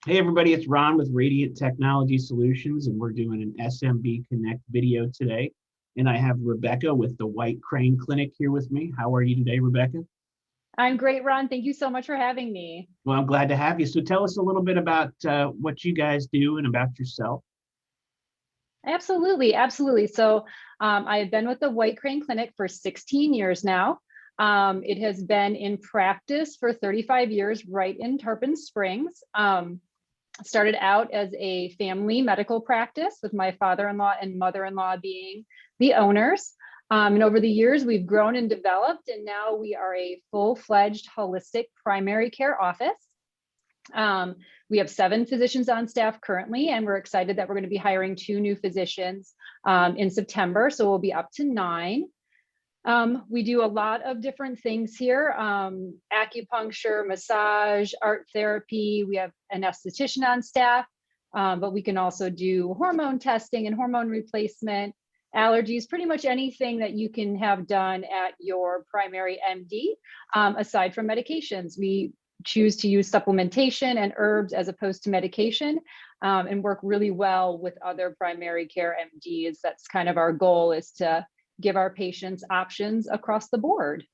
Hey everybody, it's Ron with Radiant Technology Solutions, and we're doing an SMB Connect video today. And I have Rebekah with the White Crane Clinic here with me. How are you today, Rebekah? I'm great, Ron. Thank you so much for having me. Well, I'm glad to have you. So tell us a little bit about what you guys do and about yourself. Absolutely, absolutely. So I've been with the White Crane Clinic for 16 years now. It has been in practice for 35 years right in Tarpon Springs. Started out as a family medical practice with my father-in-law and mother-in-law being the owners. And over the years, we've grown and developed, and now we are a full-fledged holistic primary care office. We have 7 physicians on staff currently, and we're excited that we're going to be hiring 2 new physicians in September, so we'll be up to 9. We do a lot of different things here, acupuncture, massage, art therapy. We have an esthetician on staff, but we can also do hormone testing and hormone replacement, allergies, pretty much anything that you can have done at your primary MD, aside from medications. We choose to use supplementation and herbs as opposed to medication, and work really well with other primary care MDs. That's kind of our goal, is to give our patients options across the board.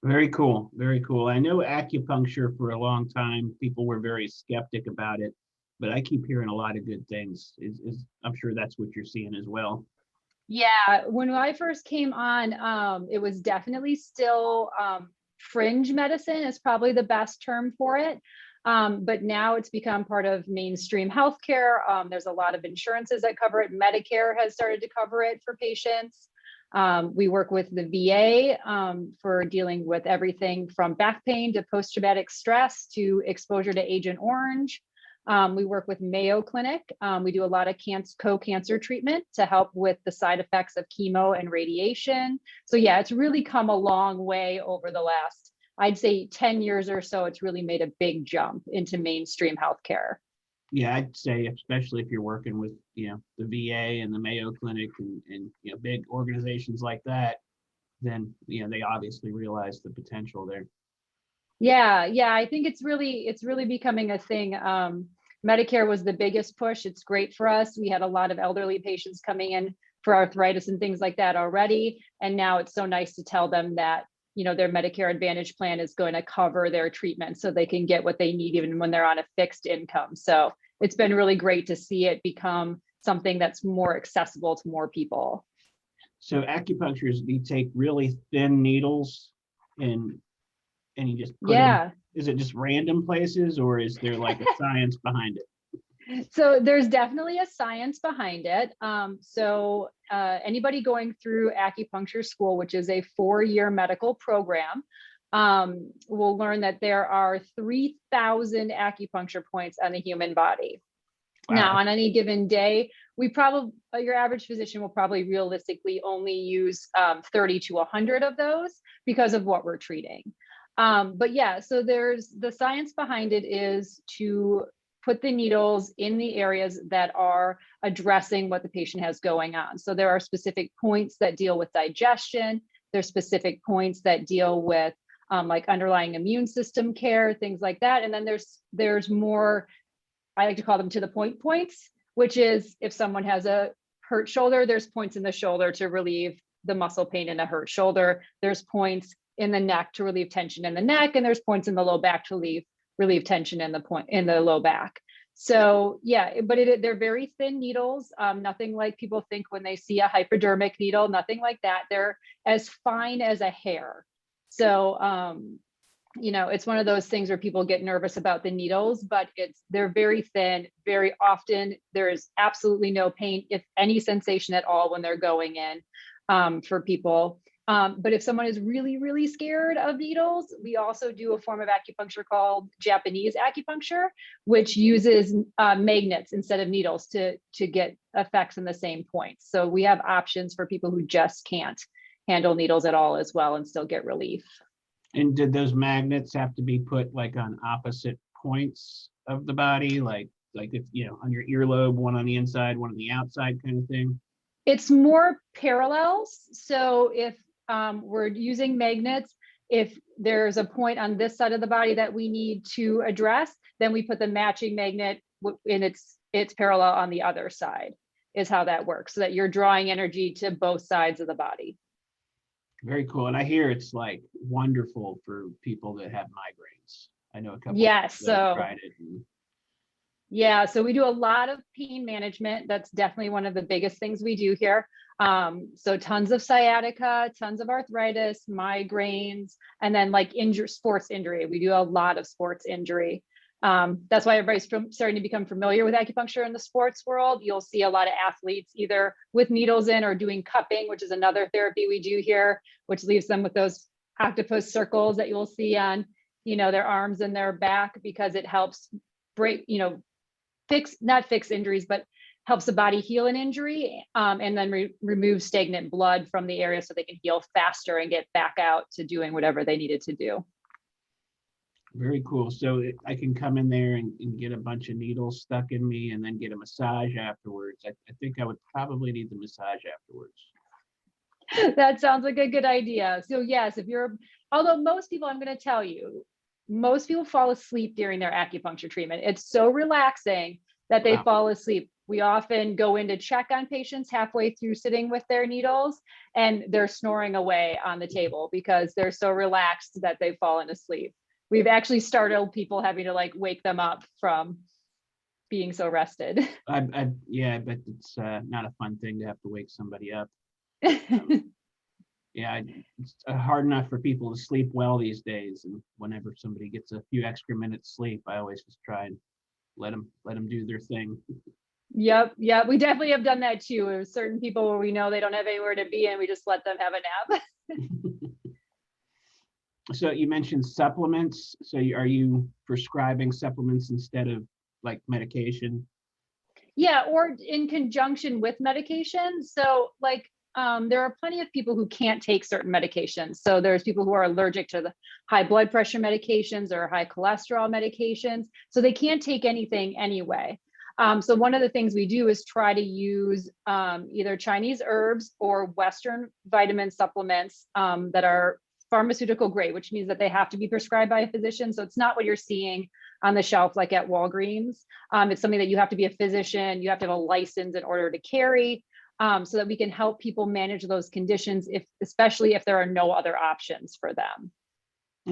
Very cool, very cool. I know acupuncture for a long time, people were very skeptic about it, but I keep hearing a lot of good things. I'm sure that's what you're seeing as well. Yeah, when I first came on, it was definitely still fringe medicine is probably the best term for it. But now it's become part of mainstream healthcare. There's a lot of insurances that cover it. Medicare has started to cover it for patients. We work with the VA for dealing with everything from back pain to post-traumatic stress to exposure to Agent Orange. We work with Mayo Clinic. We do a lot of co-cancer treatment to help with the side effects of chemo and radiation. So yeah, it's really come a long way over the last, I'd say 10 years or so. It's really made a big jump into mainstream healthcare. Yeah, I'd say especially if you're working with, the VA and the Mayo Clinic and big organizations like that, then they obviously realize the potential there. Yeah, I think it's really becoming a thing. Medicare was the biggest push. It's great for us. We had a lot of elderly patients coming in for arthritis and things like that already. And now it's so nice to tell them that, their Medicare Advantage plan is going to cover their treatment so they can get what they need even when they're on a fixed income. So it's been really great to see it become something that's more accessible to more people. So acupuncture is you take really thin needles and you just put them, is it just random places, or is there like a science behind it? So there's definitely a science behind it. Anybody going through acupuncture school, which is a 4-year medical program, will learn that there are 3,000 acupuncture points on the human body. Wow. Now, on any given day, your average physician will probably realistically only use 30 to 100 of those because of what we're treating. But yeah, so there's the science behind it is to put the needles in the areas that are addressing what the patient has going on. So there are specific points that deal with digestion. There's specific points that deal with like underlying immune system care, things like that. And then there's more, I like to call them to the point points, which is if someone has a hurt shoulder, there's points in the shoulder to relieve the muscle pain in a hurt shoulder. There's points in the neck to relieve tension in the neck, and there's points in the low back to relieve tension in the low back. So yeah, but they're very thin needles, nothing like people think when they see a hypodermic needle, nothing like that. They're as fine as a hair. So it's one of those things where people get nervous about the needles, but they're very thin. Very often there's absolutely no pain, if any sensation at all, when they're going in for people. But if someone is really, really scared of needles, we also do a form of acupuncture called Japanese acupuncture, which uses magnets instead of needles to get effects in the same points. So we have options for people who just can't handle needles at all as well and still get relief. And did those magnets have to be put like on opposite points of the body, like if on your earlobe, one on the inside, one on the outside, kind of thing? It's more parallels. So if we're using magnets, if there's a point on this side of the body that we need to address, then we put the matching magnet in its parallel on the other side, is how that works, so that you're drawing energy to both sides of the body. Very cool. And I hear it's like wonderful for people that have migraines. I know a couple Yes, that have so tried it. yeah, so we do a lot of pain management. That's definitely one of the biggest things we do here. So tons of sciatica, tons of arthritis, migraines, and then like sports injury. We do a lot of sports injury. That's why everybody's starting to become familiar with acupuncture in the sports world. You'll see a lot of athletes either with needles in or doing cupping, which is another therapy we do here, which leaves them with those octopus circles that you'll see on, their arms and their back, because it helps break, not fix injuries, but helps the body heal an injury, and then remove stagnant blood from the area so they can heal faster and get back out to doing whatever they needed to do. Very cool. So I can come in there and get a bunch of needles stuck in me and then get a massage afterwards. I think I would probably need the massage afterwards. That sounds like a good idea. So yes, although most people, I'm going to tell you, most people fall asleep during their acupuncture treatment. It's so relaxing that they fall asleep. We often go in to check on patients halfway through sitting with their needles, and they're snoring away on the table because they're so relaxed that they've fallen asleep. We've actually startled people having to like wake them up from being so rested. I bet it's not a fun thing to have to wake somebody up. Yeah, it's hard enough for people to sleep well these days, and whenever somebody gets a few extra minutes sleep, I always just try and let them do their thing. Yep, we definitely have done that too. There's certain people where we know they don't have anywhere to be, and we just let them have a nap. So you mentioned supplements. So are you prescribing supplements instead of like medication? Yeah, or in conjunction with medication. So like, there are plenty of people who can't take certain medications. So there's people who are allergic to the high blood pressure medications or high cholesterol medications. So they can't take anything anyway. So one of the things we do is try to use either Chinese herbs or Western vitamin supplements that are pharmaceutical grade, which means that they have to be prescribed by a physician. So it's not what you're seeing on the shelf like at Walgreens. It's something that you have to be a physician, you have to have a license in order to carry, so that we can help people manage those conditions, especially if there are no other options for them.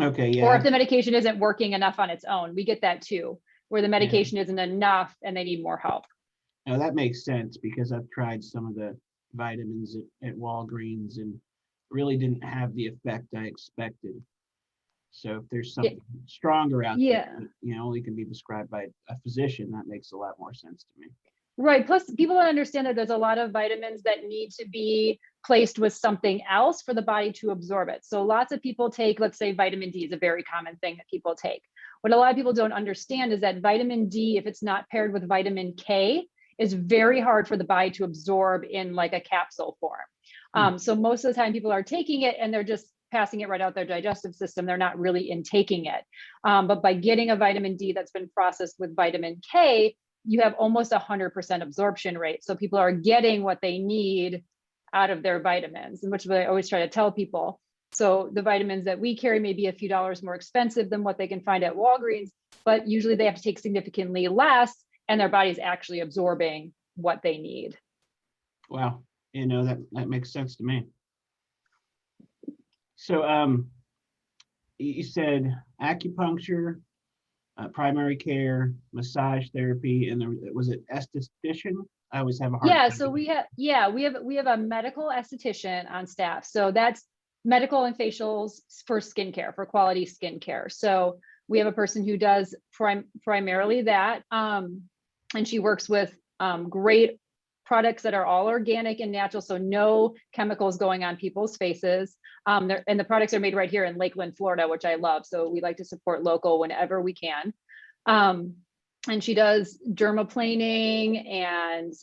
Okay, yeah. Or if the medication isn't working enough on its own. We get that too, where the medication isn't enough and they need more help. Now that makes sense, because I've tried some of the vitamins at Walgreens and really didn't have the effect I expected. So if there's something stronger out there, only can be prescribed by a physician, that makes a lot more sense to me. Right. Plus, people don't understand that there's a lot of vitamins that need to be placed with something else for the body to absorb it. So lots of people take, let's say, vitamin D is a very common thing that people take. What a lot of people don't understand is that vitamin D, if it's not paired with vitamin K, is very hard for the body to absorb in like a capsule form. So most of the time people are taking it and they're just passing it right out their digestive system. They're not really intaking it. But by getting a vitamin D that's been processed with vitamin K, you have almost 100% absorption rate. So people are getting what they need out of their vitamins, and which I always try to tell people. So the vitamins that we carry may be a few dollars more expensive than what they can find at Walgreens, but usually they have to take significantly less, and their body's actually absorbing what they need. Wow, that makes sense to me. So you said acupuncture, primary care, massage therapy, and was it esthetician? I always have a hard time. So we have a medical esthetician on staff. So that's medical and facials for skincare, for quality skincare. So we have a person who does primarily that, and she works with great products that are all organic and natural, so no chemicals going on people's faces. And the products are made right here in Lakeland, Florida, which I love. So we like to support local whenever we can. And she does dermaplaning and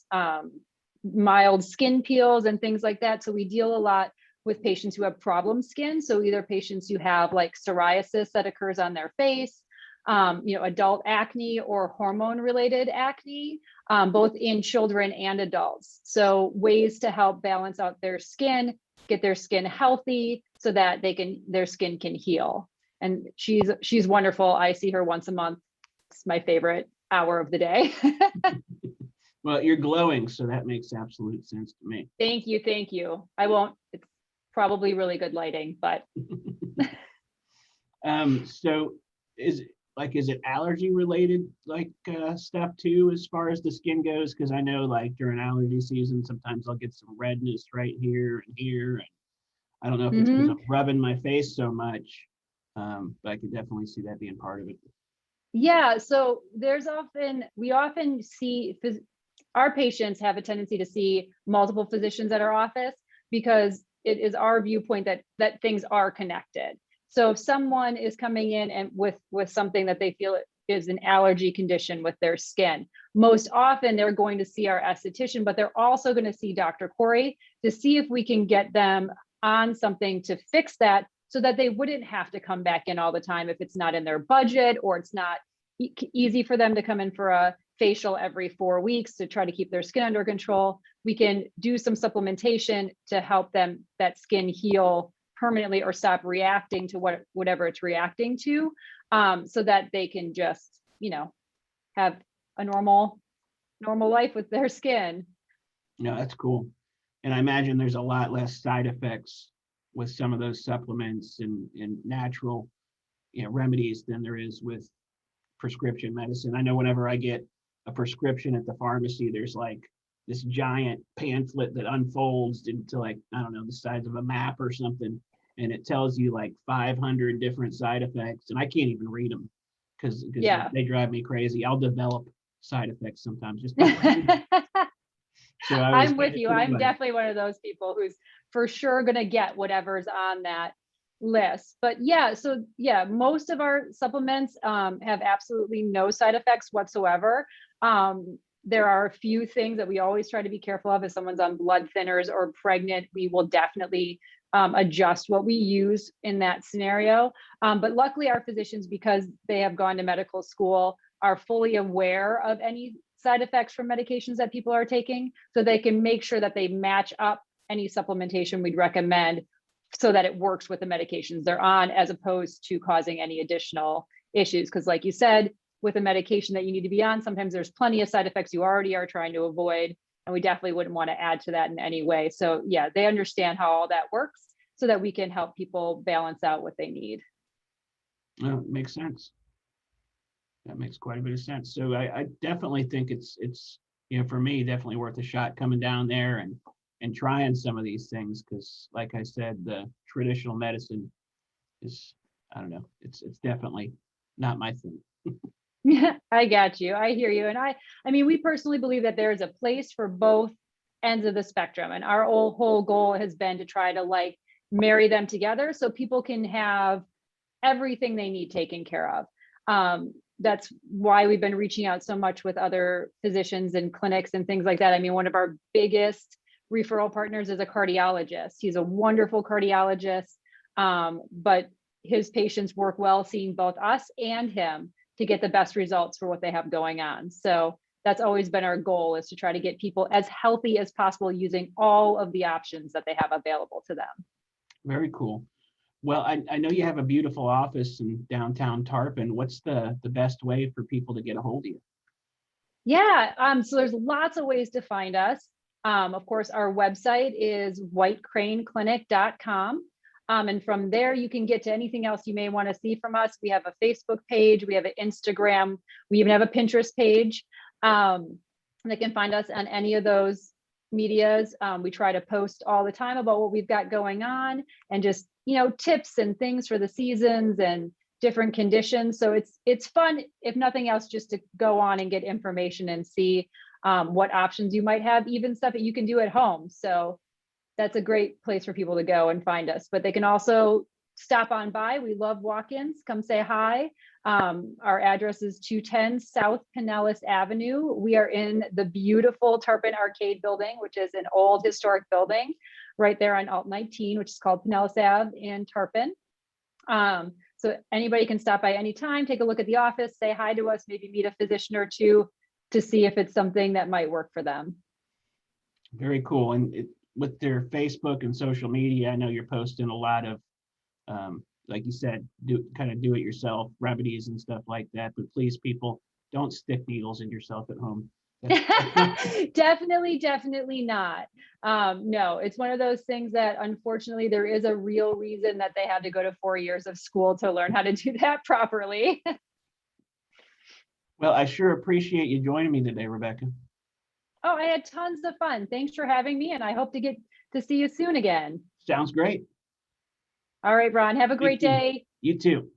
mild skin peels and things like that. So we deal a lot with patients who have problem skin. So either patients who have like psoriasis that occurs on their face, adult acne or hormone related acne, both in children and adults. So ways to help balance out their skin get their skin healthy so that their skin can heal. And she's wonderful. I see her once a month. It's my favorite hour of the day. Well, you're glowing, so that makes absolute sense to me. Thank you. Thank you. It's probably really good lighting, but. So is it allergy related stuff too, as far as the skin goes? Because I know like during allergy season, sometimes I'll get some redness right here and here. And I don't know if it's because I'm rubbing my face so much, but I could definitely see that being part of it. Yeah, so we often see our patients have a tendency to see multiple physicians at our office because it is our viewpoint that things are connected. So if someone is coming in and with something that they feel is an allergy condition with their skin, most often they're going to see our esthetician, but they're also going to see Dr. Corey to see if we can get them on something to fix that, so that they wouldn't have to come back in all the time if it's not in their budget, or it's not easy for them to come in for a facial every 4 weeks to try to keep their skin under control. We can do some supplementation to help them, that skin heal permanently or stop reacting to whatever it's reacting to, so that they can just, have a normal life with their skin. No, that's cool. And I imagine there's a lot less side effects with some of those supplements and natural, remedies than there is with prescription medicine. I know whenever I get a prescription at the pharmacy, there's like this giant pamphlet that unfolds into like, I don't know, the size of a map or something. And it tells you like 500 different side effects, and I can't even read them because they drive me crazy. I'll develop side effects sometimes just by so I'm with you. I'm definitely one of those people who's for sure going to get whatever's on that list. But most of our supplements have absolutely no side effects whatsoever. There are a few things that we always try to be careful of. If someone's on blood thinners or pregnant, we will definitely adjust what we use in that scenario. But luckily our physicians, because they have gone to medical school, are fully aware of any side effects from medications that people are taking, so they can make sure that they match up any supplementation we'd recommend so that it works with the medications they're on, as opposed to causing any additional issues. Because like you said, with a medication that you need to be on, sometimes there's plenty of side effects you already are trying to avoid, and we definitely wouldn't want to add to that in any way. So yeah, they understand how all that works so that we can help people balance out what they need. Oh, it makes sense. That makes quite a bit of sense. So I definitely think it's for me, definitely worth a shot coming down there and trying some of these things, because like I said, the traditional medicine is, I don't know, it's definitely not my thing. Yeah, I got you. I hear you. And I mean, we personally believe that there is a place for both ends of the spectrum. And our whole goal has been to try to like marry them together so people can have everything they need taken care of. That's why we've been reaching out so much with other physicians and clinics and things like that. I mean, one of our biggest referral partners is a cardiologist. He's a wonderful cardiologist, but his patients work well seeing both us and him to get the best results for what they have going on. So that's always been our goal, is to try to get people as healthy as possible using all of the options that they have available to them. Very cool. Well, I know you have a beautiful office in downtown Tarpon. What's the best way for people to get a hold of you? Yeah, so there's lots of ways to find us. Of course, our website is whitecraneclinic.com. And from there, you can get to anything else you may want to see from us. We have a Facebook page, we have an Instagram, we even have a Pinterest page. They can find us on any of those medias. We try to post all the time about what we've got going on, and just tips and things for the seasons and different conditions. So it's fun, if nothing else, just to go on and get information and see what options you might have, even stuff that you can do at home. So that's a great place for people to go and find us. But they can also stop on by. We love walk-ins. Come say hi. Our address is 210 South Pinellas Avenue. We are in the beautiful Tarpon Arcade building, which is an old historic building right there on Alt 19, which is called Pinellas Ave in Tarpon. So anybody can stop by anytime, take a look at the office, say hi to us, maybe meet a physician or two to see if it's something that might work for them. Very cool. And with their Facebook and social media, I know you're posting a lot of, like you said, do it yourself remedies and stuff like that. But please, people, don't stick needles in yourself at home. Definitely not. No, it's one of those things that unfortunately there is a real reason that they had to go to 4 years of school to learn how to do that properly. Well, I sure appreciate you joining me today, Rebekah. Oh, I had tons of fun. Thanks for having me, and I hope to get to see you soon again. Sounds great. All right, Ron, have a great day. You too.